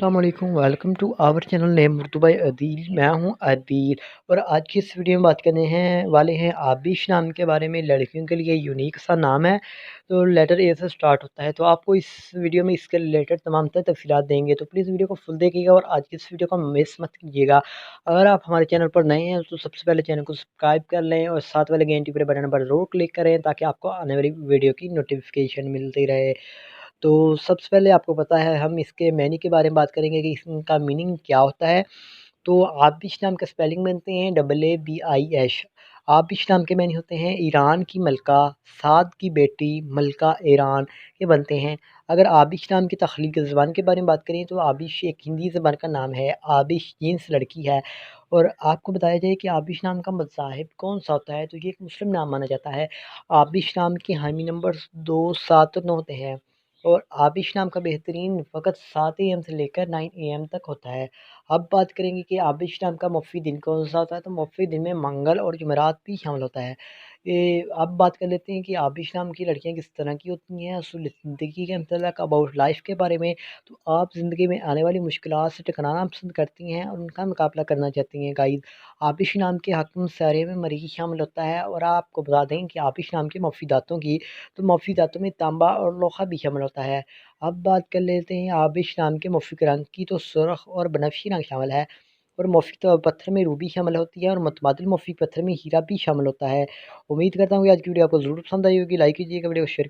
अस्सलाम वालेकुम, welcome to our channel name Urdu by Adeel. मैं हूं अदील और आज की इस वीडियो में बात करने हैं वाले हैं आबिश नाम के बारे में। लड़कियों के लिए यूनिक सा नाम है, तो लेटर ए से स्टार्ट होता है। तो आपको इस वीडियो में इसके रिलेटेड तमाम तर तफसीलात देंगे, तो प्लीज़ वीडियो को फुल देखिएगा और आज की इस वीडियो को मिस मत कीजिएगा। अगर आप हमारे चैनल पर नए हैं तो सबसे पहले चैनल को सब्सक्राइब कर लें और साथ वाले घंटी पर बटन पर ज़रूर क्लिक करें ताकि आपको आने वाली वीडियो की नोटिफिकेशन मिलती रहे। तो सबसे पहले आपको पता है हम इसके मैनी के बारे में बात करेंगे कि इसका मीनिंग क्या होता है। तो आबिश नाम का स्पेलिंग बनते हैं AABIश। आबिश नाम के मैनी होते हैं ईरान की मलका, साद की बेटी, मलका ईरान, ये बनते हैं। अगर आबिश नाम की तख्लीक ज़बान के बारे में बात करें तो आबिश एक हिंदी ज़बान का नाम है। आबिश जीन्स लड़की है। और आपको बताया जाए कि आबिश नाम का मज़ाहिब कौन सा होता है, तो ये एक मुस्लिम नाम माना जाता है। आबिश नाम के हामी नंबर 2, 7 और 9 होते हैं। और आबिश नाम का बेहतरीन वक़्त 7 AM से लेकर 9 AM तक होता है। अब बात करेंगे कि आबिश नाम का मुफ़्ती दिन कौन सा होता है, तो मुफ़्ती दिन में मंगल और जुमेरात भी शामिल होता है। ये अब बात कर लेते हैं कि आबिश नाम की लड़कियां किस तरह की होती हैं। असूल ज़िंदगी के मतलब अबाउट लाइफ के बारे में। तो आप ज़िंदगी में आने वाली मुश्किलात से टकराना पसंद करती हैं और उनका मुकाबला करना चाहती हैं। गाइस, आबिश नाम के हक़ सारे में मरीज़ शामिल होता है। और आपको बता दें कि आबिश नाम के मुफ़ीदातों की, तो मुफ़ीदातों में तांबा और लोहा भी शामिल होता है। अब बात कर लेते हैं आबिश नाम के मुफ़ीक रंग की, तो सुर्ख़ और बनफ़शी रंग शामिल है। और मुफ़ीक पत्थर में रूबी शामिल होती है और मुतबादिल मुफ़ीक पत्थर में हीरा भी शामिल होता है। उम्मीद करता हूँ कि आज की वीडियो आपको ज़रूर पसंद आई होगी। लाइक कीजिएगा, वीडियो को शेयर